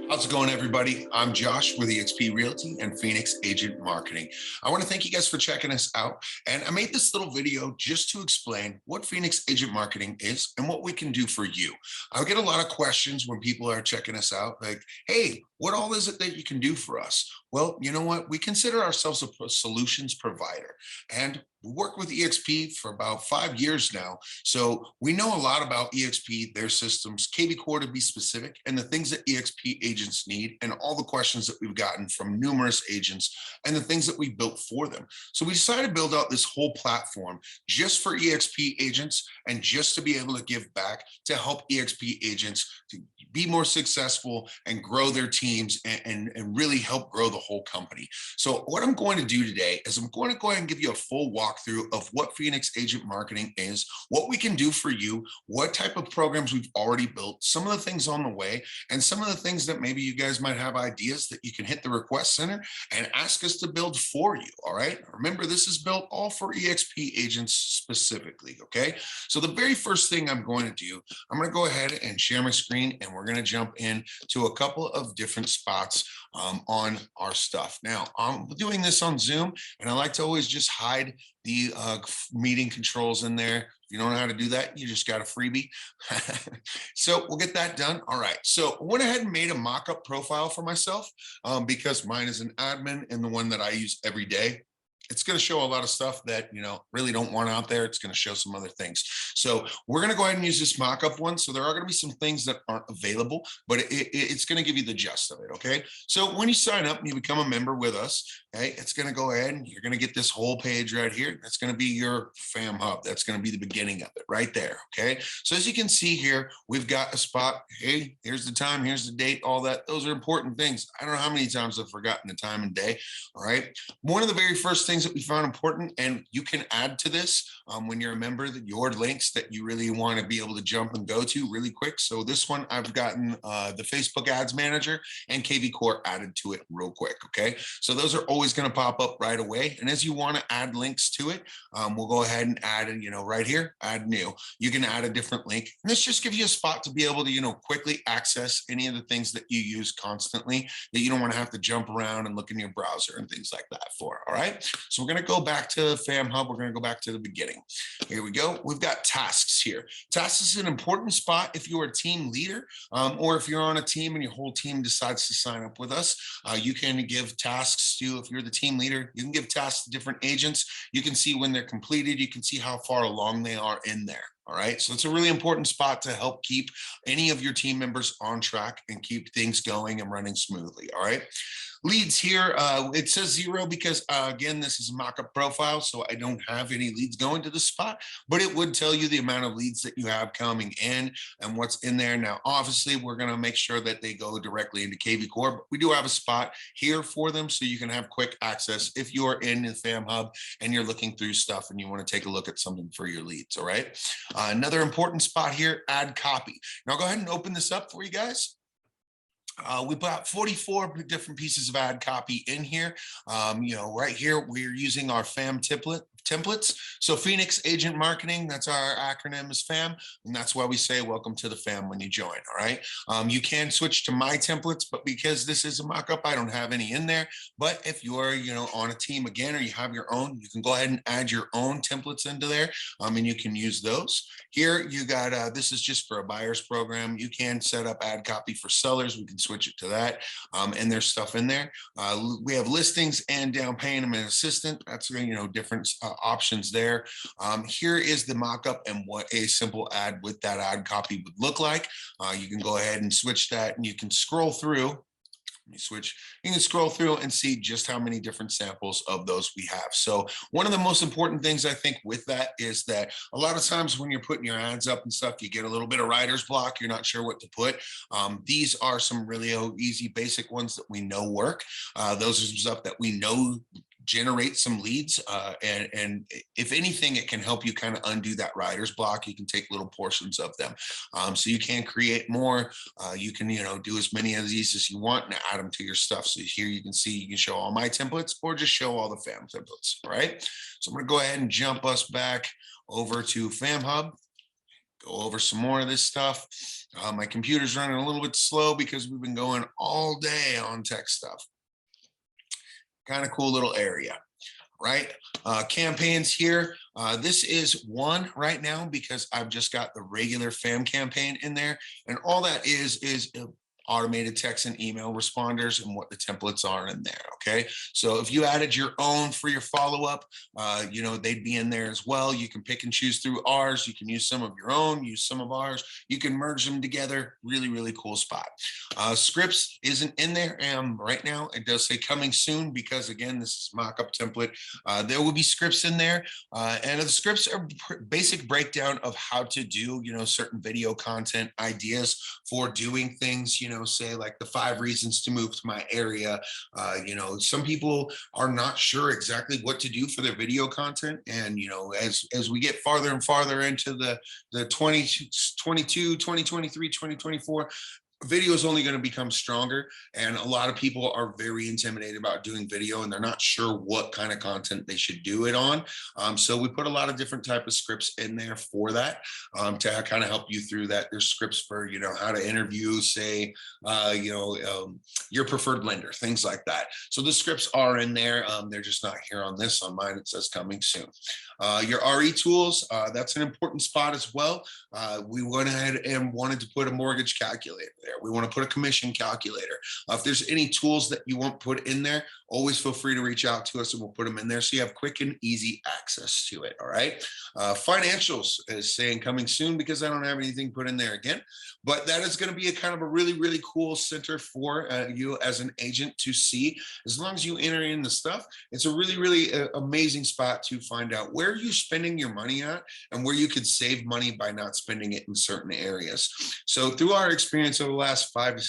How's it going, everybody? I'm Josh with EXP Realty and Fenix Agent Marketing. I want to thank you guys for checking us out. And I made this little video just to explain what Fenix Agent Marketing is and what we can do for you. I get a lot of questions when people are checking us out, like, hey, what all is it that you can do for us? Well, you know what? We consider ourselves a solutions provider, and we work with EXP for about 5 years now. So we know a lot about EXP, their systems, KvCore to be specific, and the things that EXP agents need, and all the questions that we've gotten from numerous agents, and the things that we built for them. So we decided to build out this whole platform just for EXP agents and just to be able to give back to help EXP agents to be more successful and grow their teams and really help grow the whole company. So what I'm going to do today is I'm going to go ahead and give you a full walkthrough of what Fenix Agent Marketing is, what we can do for you, what type of programs we've already built, some of the things on the way, and some of the things that maybe you guys might have ideas that you can hit the request center and ask us to build for you. All right. Remember, this is built all for EXP agents specifically. Okay. So the very first thing I'm going to do, I'm going to go ahead and share my screen, and we're going to jump in to a couple of different spots on our stuff. Now, I'm doing this on Zoom, and I like to always just hide the meeting controls in there. If you don't know how to do that, you just got a freebie. So we'll get that done. All right. So I went ahead and made a mock-up profile for myself because mine is an admin and the one that I use every day. It's going to show a lot of stuff that, really don't want out there. It's going to show some other things. So we're going to go ahead and use this mock-up one. So there are going to be some things that aren't available, but it's going to give you the gist of it. Okay. So when you sign up and you become a member with us, okay, it's going to go ahead and you're going to get this whole page right here. That's going to be your fam hub. That's going to be the beginning of it right there. Okay. So as you can see here, we've got a spot. Hey, here's the time. Here's the date, all that. Those are important things. I don't know how many times I've forgotten the time and day. All right. One of the very first things that we found important, and you can add to this when you're a member, that your links that you really want to be able to jump and go to really quick. So this one, I've gotten the Facebook Ads Manager and KvCore added to it real quick. Okay, so those are always going to pop up right away. And as you want to add links to it, we'll go ahead and add, right here, add new. You can add a different link, and this just gives you a spot to be able to, quickly access any of the things that you use constantly that you don't want to have to jump around and look in your browser and things like that for. All right. So we're going to go back to Fam Hub. We're going to go back to the beginning. Here we go. We've got tasks here. Tasks is an important spot if you're a team leader or if you're on a team and your whole team decides to sign up with us. You can give tasks to, if you're the team leader, you can give tasks to different agents. You can see when they're completed. You can see how far along they are in there. All right. So it's a really important spot to help keep any of your team members on track and keep things going and running smoothly. All right. Leads here, it says 0 because, again, this is a mock-up profile, so I don't have any leads going to this spot, but it would tell you the amount of leads that you have coming in and what's in there. Now, obviously, we're going to make sure that they go directly into KvCore, but we do have a spot here for them so you can have quick access if you're in the Fam Hub and you're looking through stuff and you want to take a look at something for your leads, all right? Another important spot here, add copy. Now, go ahead and open this up for you guys. We got 44 different pieces of ad copy in here. Right here, we're using our FAM templates. So Fenix Agent Marketing, that's our acronym is FAM. And that's why we say welcome to the FAM when you join. All right. You can switch to my templates, but because this is a mock-up, I don't have any in there. But if you're, on a team again, or you have your own, you can go ahead and add your own templates into there. And you can use those. Here you got, this is just for a buyer's program. You can set up ad copy for sellers. We can switch it to that. And there's stuff in there. We have listings and down payment and assistant. That's, different options there. Here is the mock-up and what a simple ad with that ad copy would look like. You can go ahead and switch that, and you can scroll through. You can scroll through and see just how many different samples of those we have. So one of the most important things I think with that is that a lot of times when you're putting your ads up and stuff, you get a little bit of writer's block. You're not sure what to put. These are some really easy, basic ones that we know work. Those are some stuff that we know generate some leads. And if anything, it can help you kind of undo that writer's block. You can take little portions of them. So you can create more. You can, do as many of these as you want and add them to your stuff. So here you can see, you can show all my templates or just show all the FAM templates. All right. So I'm going to go ahead and jump us back over to Fam Hub. go over some more of this stuff. My computer's running a little bit slow because we've been going all day on tech stuff. Kind of cool little area, right? Campaigns here. This is one right now because I've just got the regular FAM campaign in there, and all that is automated text and email responders and what the templates are in there. Okay, so if you added your own for your follow-up, they'd be in there as well. You can pick and choose through ours. You can use some of your own, use some of ours. You can merge them together. Really, really cool spot. Scripts isn't in there right now. It does say coming soon because, again, this is mock-up template. There will be scripts in there, and the scripts are basic breakdown of how to do, certain video content ideas for doing things, say like the 5 reasons to move to my area. Some people are not sure exactly what to do for their video content. And, as we get farther and farther into the 2022, 2023, 2024, video is only going to become stronger, and a lot of people are very intimidated about doing video, and they're not sure what kind of content they should do it on. So we put a lot of different type of scripts in there for that, to kind of help you through that. There's scripts for how to interview, say, your preferred lender, things like that. So the scripts are in there. They're just not here on this. On mine, it says coming soon. Your RE tools, that's an important spot as well. We went ahead and wanted to put a mortgage calculator there. We want to put a commission calculator. If there's any tools that you want put in there, always feel free to reach out to us and we'll put them in there so you have quick and easy access to it. All right. Financials is saying coming soon because I don't have anything put in there again, but that is going to be a kind of a really, really cool center for you as an agent to see. As long as you enter in the stuff, it's a really, really amazing spot to find out where you're spending your money at and where you could save money by not spending it in certain areas. So through our experience over the last 5,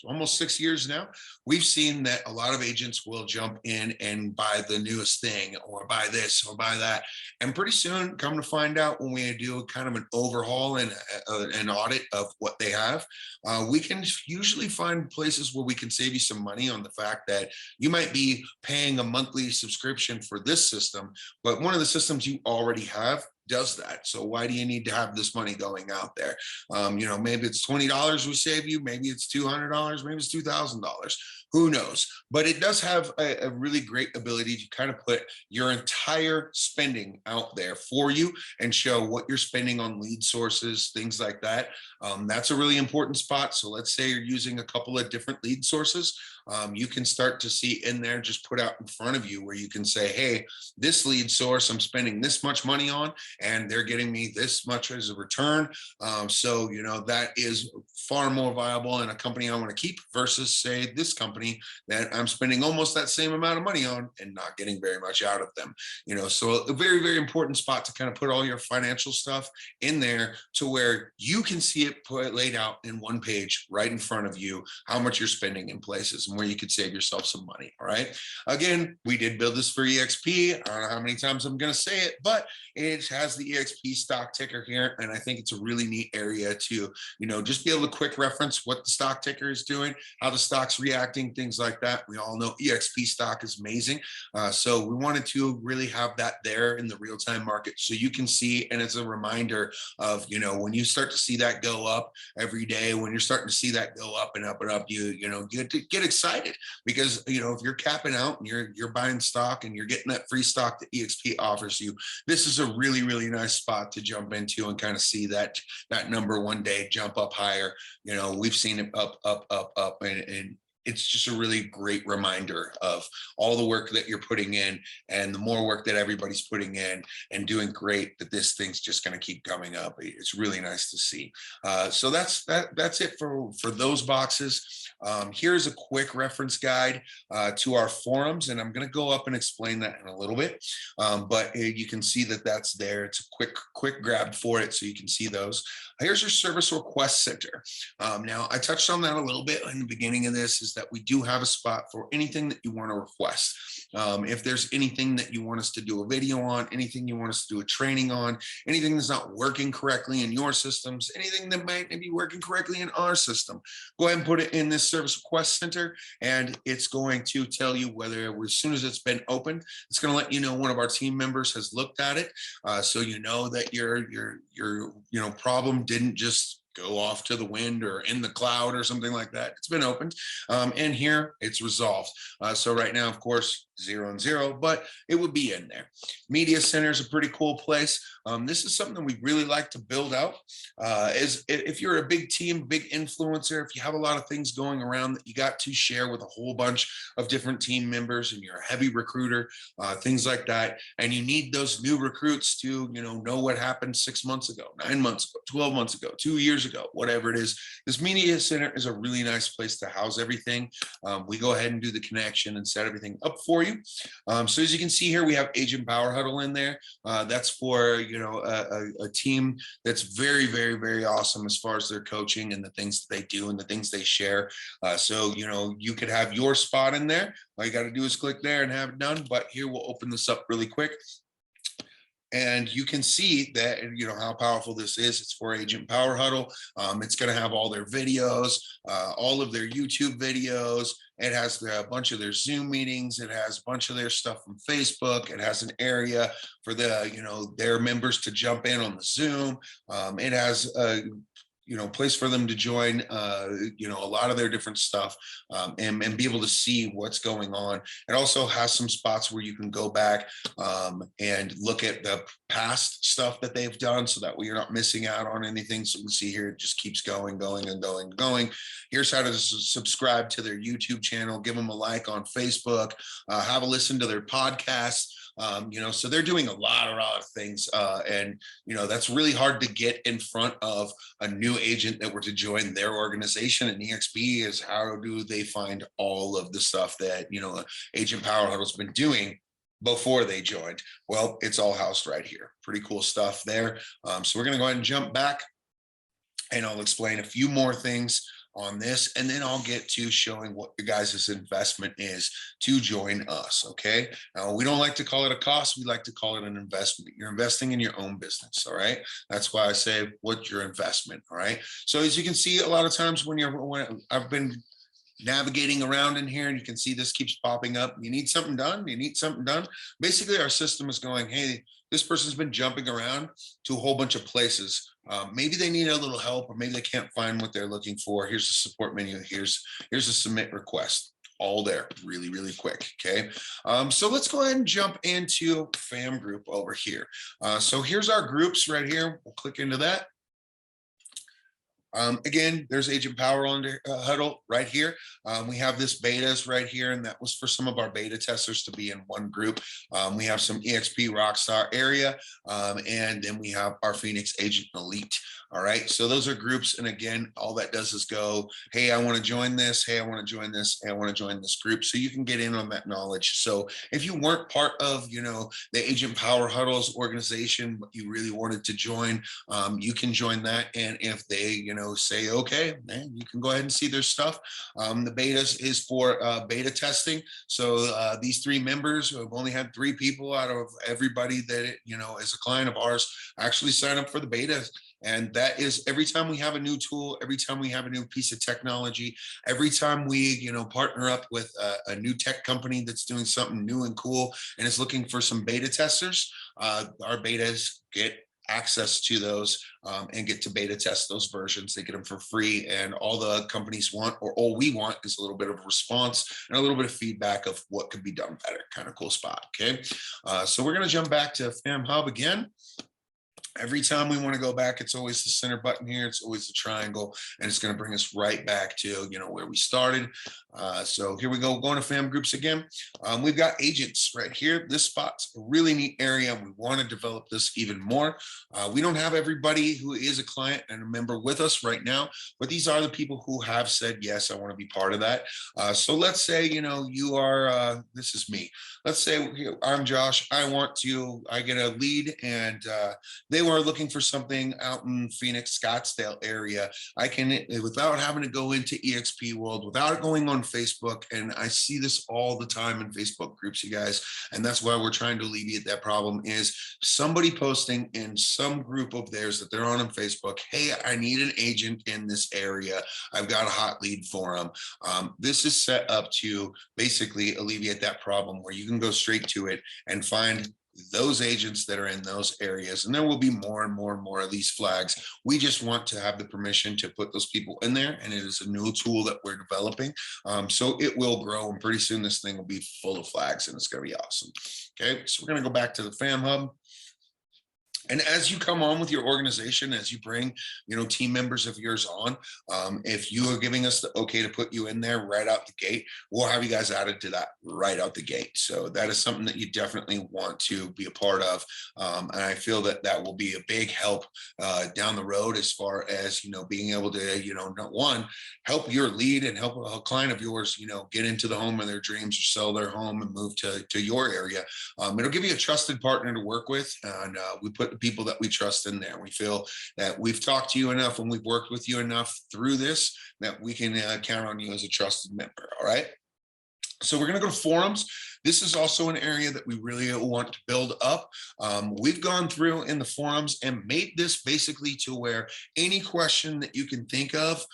almost 6 years now, we've seen that a lot of agents will jump in and buy the newest thing or buy this or buy that. And pretty soon, come to find out, when we do kind of an overhaul and an audit of what they have, we can usually find places where we can save you some money on the fact that you might be paying a monthly subscription for this system, but one of the systems you already have does that. So why do you need to have this money going out there? Maybe it's $20 we save you, maybe it's $200, maybe it's $2,000. Who knows? But it does have a really great ability to kind of put your entire spending out there for you and show what you're spending on lead sources, things like that. That's a really important spot. So let's say you're using a couple of different lead sources. You can start to see in there, just put out in front of you where you can say, hey, this lead source I'm spending this much money on, and they're getting me this much as a return. So, that is far more viable in a company I want to keep versus, say, this company that I'm spending almost that same amount of money on and not getting very much out of them. So a very, very important spot to kind of put all your financial stuff in there to where you can see it laid out in one page right in front of you, how much you're spending in places and where you could save yourself some money. All right. Again, we did build this for EXP. I don't know how many times I'm going to say it, but it has the EXP stock ticker here. And I think it's a really neat area to, just be able to quick reference what the stock ticker is doing, how the stock's reacting, things like that. We all know EXP stock is amazing. So we wanted to really have that there in the real-time market so you can see, and it's a reminder of, when you start to see that go up every day, when you're starting to see that go up and up and up, you get excited because, if you're capping out and you're buying stock and you're getting that free stock that EXP offers you, this is a really, really nice spot to jump into and kind of see that number one day jump up higher. We've seen it up, and it's just a really great reminder of all the work that you're putting in and the more work that everybody's putting in and doing great, that this thing's just going to keep coming up. It's really nice to see. So that's it for those boxes. Here's a quick reference guide to our forums, and I'm going to go up and explain that in a little bit. But you can see that that's there. It's a quick grab for it, so you can see those. Here's your service request center. Now, I touched on that a little bit in the beginning of this, is that we do have a spot for anything that you want to request. If there's anything that you want us to do a video on, anything you want us to do a training on, anything that's not working correctly in your systems, anything that might be working correctly in our system, go ahead and put it in this service request center, and it's going to tell you whether, as soon as it's been opened, it's going to let you know one of our team members has looked at it, so you know that your problem didn't just go off to the wind or in the cloud or something like that. It's been opened, and here it's resolved. So right now, of course, 0 and 0, but it would be in there. Media Center is a pretty cool place. This is something that we really like to build out. If you're a big team, big influencer, if you have a lot of things going around that you got to share with a whole bunch of different team members, and you're a heavy recruiter, things like that, and you need those new recruits to know what happened 6 months ago, 9 months ago, 12 months ago, 2 years ago, whatever it is, this Media Center is a really nice place to house everything. We go ahead and do the connection and set everything up for you. So as you can see here, we have Agent Power Huddle in there. That's for a team that's very, very, very awesome as far as their coaching and the things that they do and the things they share. So you could have your spot in there. All you got to do is click there and have it done. But here, we'll open this up really quick. And you can see that, how powerful this is. It's for Agent Power Huddle. It's going to have all their videos, all of their YouTube videos. It has a bunch of their Zoom meetings. It has a bunch of their stuff from Facebook. It has an area for their members to jump in on the Zoom. It has a place for them to join, a lot of their different stuff, and be able to see what's going on. It also has some spots where you can go back and look at the past stuff that they've done, so that way you're not missing out on anything. So you can see here, it just keeps going. Here's how to subscribe to their YouTube channel, give them a like on Facebook, have a listen to their podcast. So they're doing a lot of things, and that's really hard to get in front of a new agent that were to join their organization. And EXP is, how do they find all of the stuff that Agent Power Huddle's been doing before they joined? Well, it's all housed right here. Pretty cool stuff there. So we're going to go ahead and jump back, and I'll explain a few more things on this, and then I'll get to showing what your guys' investment is to join us. Okay, now we don't like to call it a cost, we like to call it an investment. You're investing in your own business. All right, that's why I say, what's your investment? All right, so as you can see, a lot of times when I've been navigating around in here, and you can see this keeps popping up. You need something done. Basically, our system is going, hey, this person's been jumping around to a whole bunch of places. Maybe they need a little help, or maybe they can't find what they're looking for. Here's the support menu. Here's a submit request. All there, really, really quick. Okay, so let's go ahead and jump into fam group over here. So here's our groups right here. We'll click into that. Again, there's Agent Power Huddle right here. We have this betas right here, and that was for some of our beta testers to be in one group. We have some EXP Rockstar area, and then we have our Fenix Agent Elite. All right, so those are groups, and again, all that does is go, hey, I want to join this, hey, I want to join this, hey, I want to join this group, so you can get in on that knowledge. So if you weren't part of, the Agent Power Huddles organization, but you really wanted to join, you can join that, and if they, say, okay, man, you can go ahead and see their stuff. The betas is for beta testing. So these 3 members, who have only had 3 people out of everybody that, is a client of ours, actually sign up for the beta. And that is every time we have a new tool, every time we have a new piece of technology, every time we, partner up with a new tech company that's doing something new and cool and is looking for some beta testers, our betas get access to those and get to beta test those versions. They get them for free, and all the companies want, or all we want, is a little bit of response and a little bit of feedback of what could be done better. Kind of cool spot. Okay, so we're going to jump back to Fam Hub again. Every time we want to go back, it's always the center button here. It's always the triangle, and it's going to bring us right back to, where we started. So here we go, going to fam groups again. We've got agents right here. This spot's a really neat area. We want to develop this even more. We don't have everybody who is a client and a member with us right now, but these are the people who have said, yes, I want to be part of that. So let's say, you are, this is me. Let's say I'm Josh. I get a lead, and they are looking for something out in Phoenix, Scottsdale area, I can, without having to go into EXP World, without going on Facebook, and I see this all the time in Facebook groups, you guys, and that's why we're trying to alleviate that problem, is somebody posting in some group of theirs that they're on Facebook, hey, I need an agent in this area. I've got a hot lead for them. This is set up to basically alleviate that problem where you can go straight to it and find those agents that are in those areas. And there will be more and more and more of these flags. We just want to have the permission to put those people in there. And it is a new tool that we're developing. So it will grow, and pretty soon this thing will be full of flags, and it's going to be awesome. Okay, so we're going to go back to the Fam Hub. And as you come on with your organization, as you bring, team members of yours on, if you are giving us the okay to put you in there right out the gate, we'll have you guys added to that right out the gate. So that is something that you definitely want to be a part of. And I feel that that will be a big help down the road as far as, being able to, help your lead and help a client of yours, get into the home of their dreams or sell their home and move to your area. It'll give you a trusted partner to work with. And we put the people that we trust in there. We feel that we've talked to you enough and we've worked with you enough through this that we can count on you as a trusted member. All right. So we're going to go to forums. This is also an area that we really want to build up. We've gone through in the forums and made this basically to where any question that you can think of,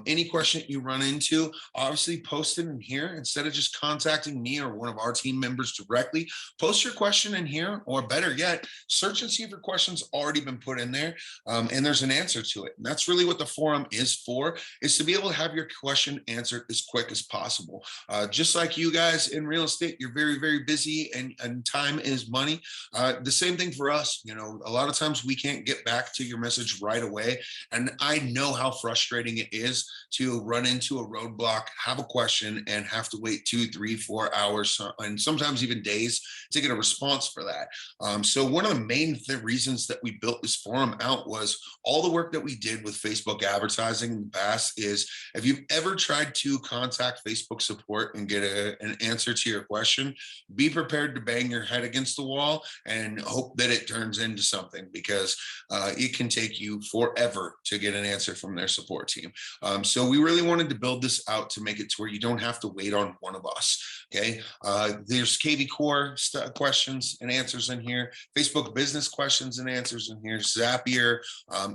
any question that you run into, obviously post it in here. Instead of just contacting me or one of our team members directly, post your question in here, or better yet, search and see if your question's already been put in there and there's an answer to it. And that's really what the forum is for, is to be able to have your question answered as quick as possible. Just like you guys in real estate, you're very, very busy and time is money. The same thing for us. A lot of times we can't get back to your message right away. And I know how frustrating it is to run into a roadblock, have a question, and have to wait 2, 3, 4 hours, and sometimes even days to get a response for that. So one of the main reasons that we built this forum out was all the work that we did with Facebook advertising in the past. Is if you've ever tried to contact Facebook support and get an answer to your question, be prepared to bang your head against the wall and hope that it turns into something, because it can take you forever to get an answer from their support team. So we really wanted to build this out to make it to where you don't have to wait on one of us. Okay, there's KvCore questions and answers in here, Facebook business questions and answers in here, Zapier,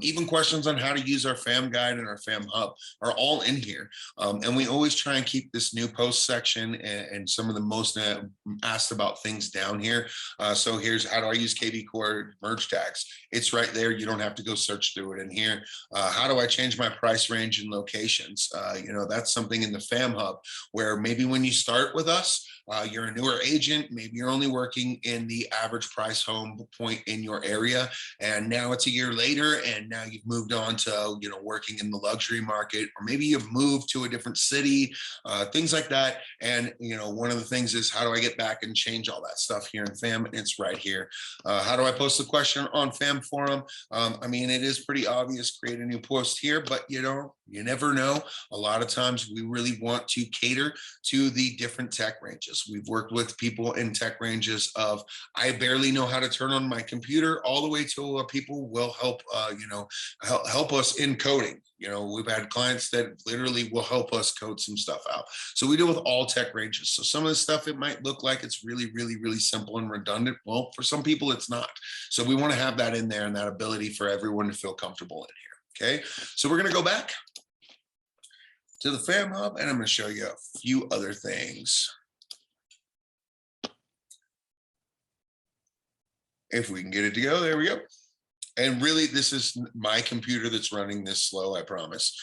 even questions on how to use our FAM guide and our FAM hub are all in here. And we always try and keep this new post section and some of the most asked about things down here. So here's how do I use KvCore merge tags? It's right there. You don't have to go search through it in here. How do I change my price range and locations? That's something in the FAM hub where maybe when you start with us, you're a newer agent, maybe you're only working in the average price home point in your area, and now it's a year later and now you've moved on to working in the luxury market, or maybe you've moved to a different city, things like that. And one of the things is, how do I get back and change all that stuff here in FAM? It's right here. How do I post a question on FAM forum? It is pretty obvious, create a new post here, but you never know. A lot of times we really want to cater to the different tech ranges. We've worked with people in tech ranges of, I barely know how to turn on my computer, all the way to people will help, help us in coding. We've had clients that literally will help us code some stuff out. So we deal with all tech ranges. So some of the stuff, it might look like it's really, really, really simple and redundant. Well, for some people it's not. So we want to have that in there and that ability for everyone to feel comfortable in here. Okay, so we're going to go back to the FAM hub and I'm going to show you a few other things. If we can get it to go, there we go. And really, this is my computer that's running this slow, I promise.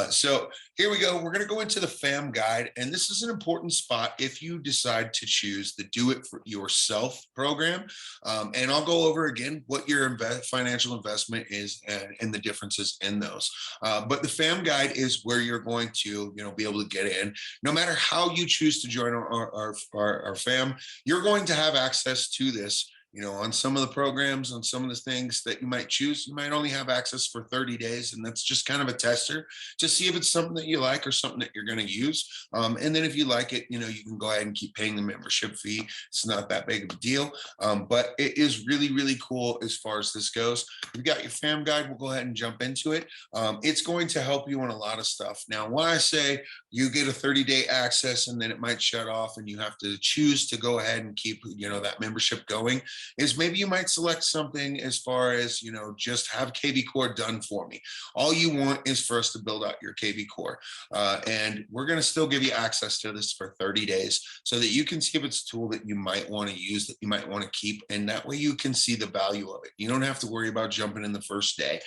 So here we go. We're going to go into the FAM guide. And this is an important spot if you decide to choose the Do It For Yourself program. And I'll go over again what your financial investment is and the differences in those. But the FAM guide is where you're going to be able to get in. No matter how you choose to join our FAM, you're going to have access to this on some of the programs, on some of the things that you might choose, you might only have access for 30 days. And that's just kind of a tester to see if it's something that you like or something that you're going to use. And then if you like it, you can go ahead and keep paying the membership fee. It's not that big of a deal. But it is really, really cool as far as this goes. We've got your fam guide. We'll go ahead and jump into it. It's going to help you on a lot of stuff. Now, when I say you get a 30-day access and then it might shut off and you have to choose to go ahead and keep, that membership going, is maybe you might select something as far as, just have KvCore done for me. All you want is for us to build out your KvCore. And we're going to still give you access to this for 30 days so that you can see if it's a tool that you might want to use, that you might want to keep. And that way you can see the value of it. You don't have to worry about jumping in the first day.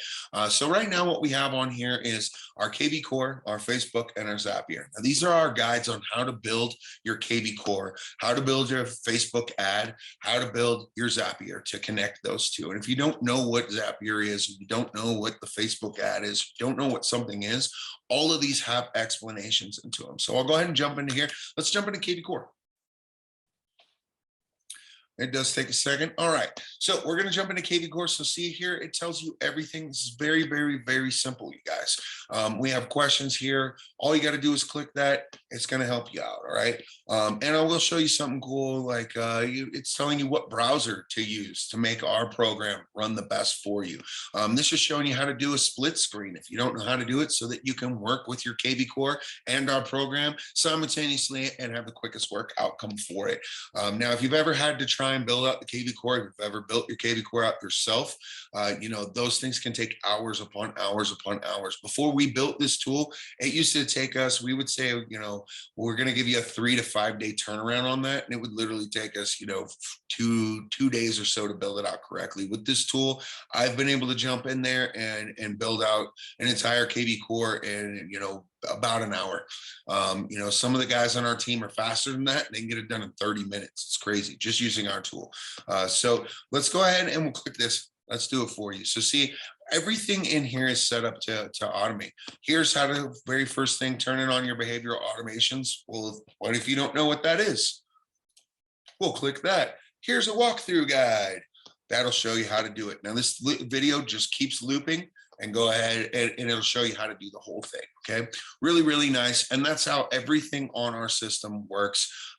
So right now what we have on here is our KvCore, our Facebook, and our Zapier. Now, these are our guides on how to build your KvCore, how to build your Facebook ad, how to build your Zapier to connect those two. And if you don't know what Zapier is, if you don't know what the Facebook ad is, if you don't know what something is, all of these have explanations into them. So I'll go ahead and jump into here. Let's jump into KvCore. It does take a second. All right, so we're going to jump into KvCore. So see here, it tells you everything. This is very, very, very simple, you guys. We have questions here. All you got to do is click that. It's going to help you out, all right? And I will show you something cool, like it's telling you what browser to use to make our program run the best for you. This is showing you how to do a split screen if you don't know how to do it, so that you can work with your KvCore and our program simultaneously and have the quickest work outcome for it. Now, if you've ever had to try and build out the KvCore, if you've ever built your KvCore out yourself, those things can take hours upon hours upon hours. Before we built this tool, it used to take us, we would say, we're going to give you a 3 to 5 day turnaround on that. And it would literally take us, two days or so to build it out correctly. With this tool, I've been able to jump in there and build out an entire KvCore in, about an hour. Some of the guys on our team are faster than that. They can get it done in 30 minutes. It's crazy, just using our tool. So let's go ahead and we'll click this. Let's do it for you. So see, everything in here is set up to automate. Here's how to, very first thing, turn it on your behavioral automations. Well, what if you don't know what that is? We'll click that. Here's a walkthrough guide. That'll show you how to do it. Now this video just keeps looping, and go ahead and it'll show you how to do the whole thing. Okay, really, really nice. And that's how everything on our system works.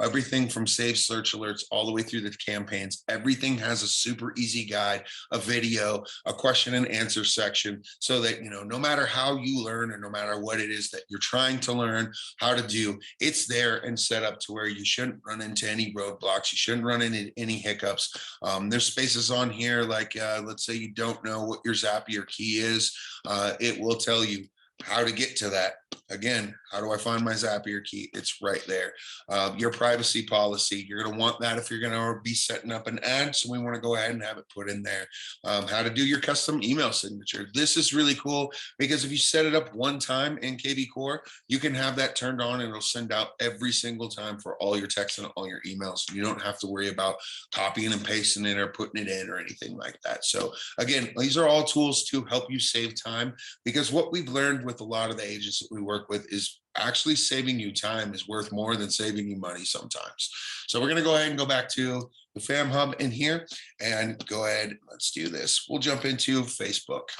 Everything from save search alerts all the way through the campaigns, everything has a super easy guide, a video, a question and answer section, so that, no matter how you learn or no matter what it is that you're trying to learn how to do, it's there and set up to where you shouldn't run into any roadblocks. You shouldn't run into any hiccups. There's spaces on here, like let's say you don't know what your Zapier key is. It will tell you how to get to that. Again, how do I find my Zapier key? It's right there. Your privacy policy, you're going to want that if you're going to be setting up an ad. So we want to go ahead and have it put in there. How to do your custom email signature. This is really cool because if you set it up one time in KvCore, you can have that turned on and it'll send out every single time for all your texts and all your emails. You don't have to worry about copying and pasting it or putting it in or anything like that. So again, these are all tools to help you save time, because what we've learned with a lot of the agents that we work with is actually saving you time is worth more than saving you money sometimes. So we're going to go ahead and go back to the Fam Hub in here and go ahead. Let's do this. We'll jump into Facebook.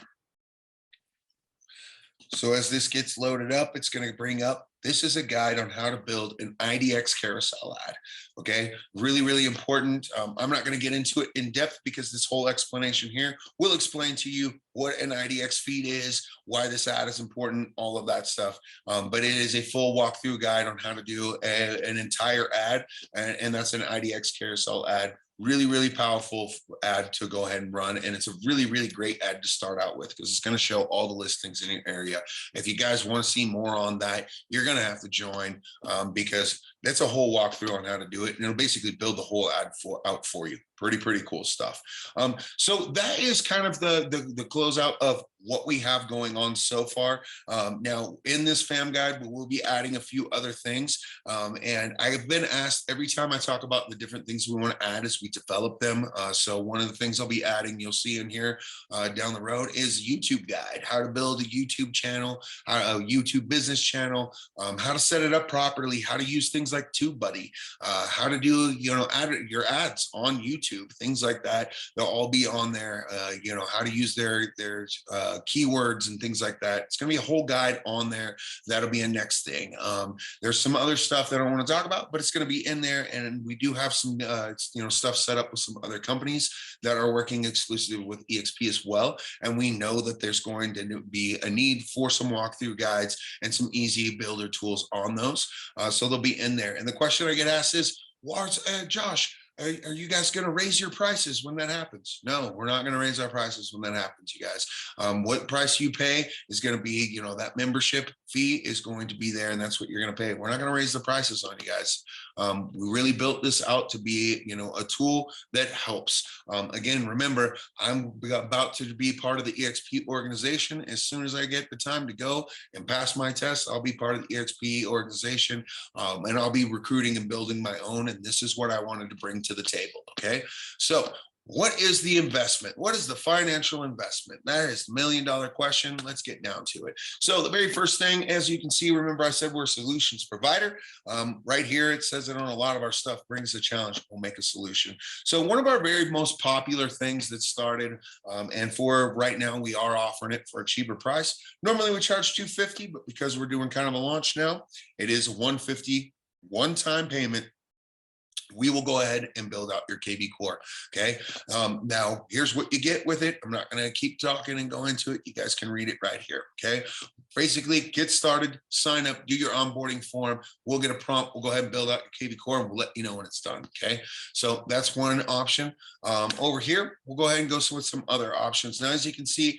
So as this gets loaded up, it's going to bring up, this is a guide on how to build an Idx Carousel Ad. Okay, really, really important. I'm not going to get into it in depth because this whole explanation here will explain to you what an Idx feed is, why this ad is important, all of that stuff. But it is a full walkthrough guide on how to do an entire ad, and that's an Idx Carousel Ad. Really, really powerful ad to go ahead and run. And it's a really, really great ad to start out with, because it's going to show all the listings in your area. If you guys want to see more on that, you're going to have to join, because that's a whole walkthrough on how to do it. And it'll basically build the whole ad out for you. Pretty cool stuff. So that is kind of the closeout of what we have going on so far. Now in this fam guide, we'll be adding a few other things. And I have been asked every time I talk about the different things we want to add as we develop them. So one of the things I'll be adding, you'll see in here down the road, is YouTube guide, how to build a YouTube channel, a YouTube business channel, how to set it up properly, how to use things like TubeBuddy, how to do, add your ads on YouTube. YouTube, things like that. They'll all be on there, how to use their keywords and things like that. It's going to be a whole guide on there. That'll be a next thing. There's some other stuff that I don't want to talk about, but it's going to be in there. And we do have some, stuff set up with some other companies that are working exclusively with EXP as well. And we know that there's going to be a need for some walkthrough guides and some easy builder tools on those. So they'll be in there. And the question I get asked is, Josh, are you guys going to raise your prices when that happens? No, we're not going to raise our prices when that happens, you guys. What price you pay is going to be, that membership fee is going to be there, and that's what you're going to pay. We're not going to raise the prices on you guys. We really built this out to be, a tool that helps. Again, remember, I'm about to be part of the EXP organization. As soon as I get the time to go and pass my test, I'll be part of the EXP organization, and I'll be recruiting and building my own. And this is what I wanted to bring to the table. Okay, so what is the investment? What is the financial investment? That is the $1 million question. Let's get down to it. So the very first thing, as you can see, remember I said we're a solutions provider. Right here, it says it on a lot of our stuff, brings a challenge, we'll make a solution. So one of our very most popular things that started, and for right now, we are offering it for a cheaper price. Normally we charge $250, but because we're doing kind of a launch now, it is $150 one-time payment. We will go ahead and build out your KvCore. Okay. Now here's what you get with it. I'm not going to keep talking and go into it. You guys can read it right here. Okay. Basically, get started, sign up, do your onboarding form. We'll get a prompt. We'll go ahead and build out your KvCore, and we'll let you know when it's done. Okay. So that's one option. Over here, we'll go ahead and go with some other options. Now, as you can see,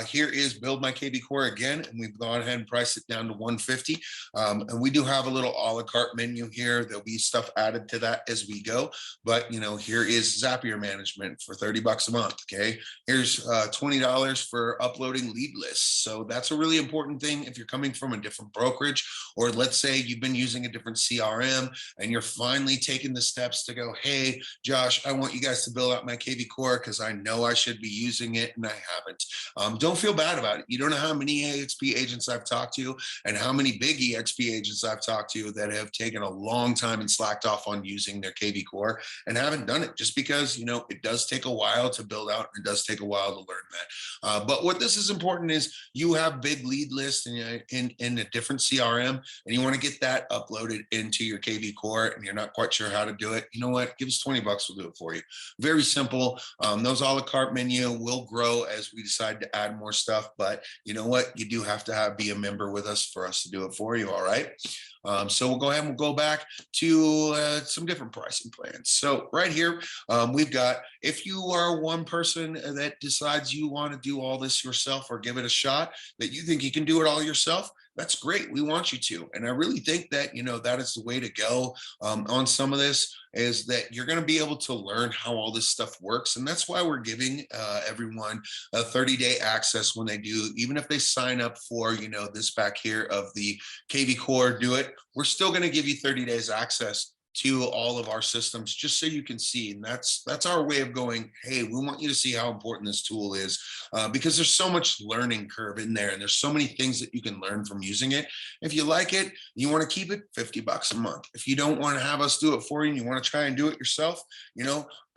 here is build my KvCore again, and we've gone ahead and priced it down to $150. And we do have a little a la carte menu here. There'll be stuff added to that as we go. But here is Zapier management for $30 a month. Okay. Here's $20 for uploading lead lists. So that's a really important thing if you're coming from a different brokerage, or let's say you've been using a different CRM and you're finally taking the steps to go, hey, Josh, I want you guys to build out my KvCore because I know I should be using it and I haven't. Don't feel bad about it. You don't know how many EXP agents I've talked to and how many big EXP agents I've talked to that have taken a long time and slacked off on using their KvCore and haven't done it just because, it does take a while to build out. It does take a while to learn that. But what this is important is you have big lead lists in a different CRM, and you want to get that uploaded into your KvCore and you're not quite sure how to do it. You know what? Give us $20. We'll do it for you. Very simple. Those a la carte menu will grow as we decide to add more stuff. But you know what? You do have to be a member with us for us to do it for you. All right. So we'll go ahead and we'll go back to some different pricing plans. So right here, we've got, if you are one person that decides you want to do all this yourself or give it a shot, that you think you can do it all yourself, that's great. We want you to. And I really think that, that is the way to go on some of this, is that you're going to be able to learn how all this stuff works. And that's why we're giving everyone a 30-day access when they do, even if they sign up for, this back here of the KvCore Do It, we're still going to give you 30 days access to all of our systems, just so you can see. And that's our way of going, hey, we want you to see how important this tool is, because there's so much learning curve in there, and there's so many things that you can learn from using it. If you like it, you want to keep it, $50 a month. If you don't want to have us do it for you and you want to try and do it yourself,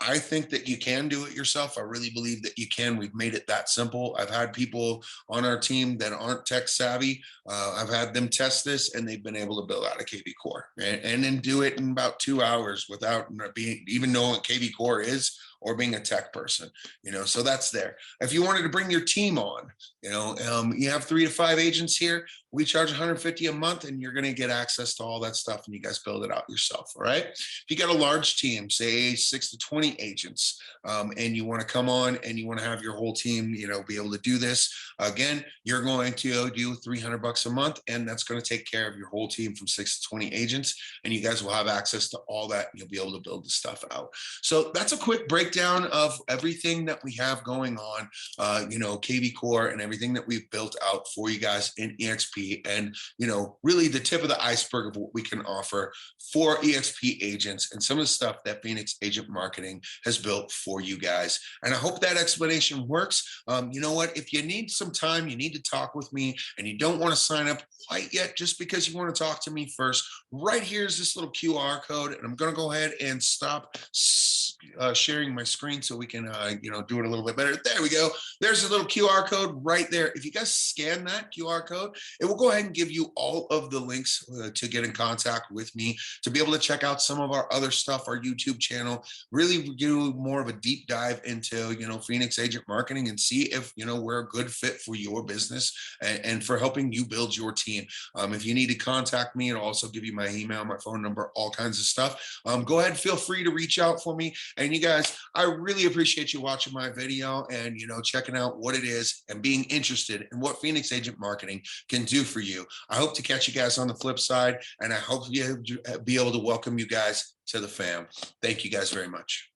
I think that you can do it yourself. I really believe that you can. We've made it that simple. I've had people on our team that aren't tech savvy. I've had them test this and they've been able to build out a KvCore and then do it in about 2 hours without even knowing what KvCore is or being a tech person, so that's there. If you wanted to bring your team on, you have 3 to 5 agents here. We charge $150 a month and you're going to get access to all that stuff and you guys build it out yourself. All right. If you got a large team, say 6 to 20 agents, and you want to come on and you want to have your whole team, be able to do this, again, you're going to do $300 a month, and that's going to take care of your whole team from 6 to 20 agents. And you guys will have access to all that. And you'll be able to build the stuff out. So that's a quick breakdown of everything that we have going on, KvCore and everything that we've built out for you guys in EXP. And, really the tip of the iceberg of what we can offer for EXP agents and some of the stuff that Fenix Agent Marketing has built for you guys. And I hope that explanation works. You know what? If you need some time, you need to talk with me and you don't want to sign up quite yet just because you want to talk to me first, right here's this little QR code. And I'm going to go ahead and stop sharing my screen so we can, do it a little bit better. There we go. There's a little QR code right there. If you guys scan that QR code, it will go ahead and give you all of the links to get in contact with me, to be able to check out some of our other stuff, our YouTube channel, really do more of a deep dive into, Fenix Agent Marketing, and see if, we're a good fit for your business, and for helping you build your team. If you need to contact me, it'll also give you my email, my phone number, all kinds of stuff. Go ahead, feel free to reach out for me. And you guys, I really appreciate you watching my video and, checking out what it is and being interested in what Fenix Agent Marketing can do for you. I hope to catch you guys on the flip side, and I hope you be able to welcome you guys to the fam. Thank you guys very much.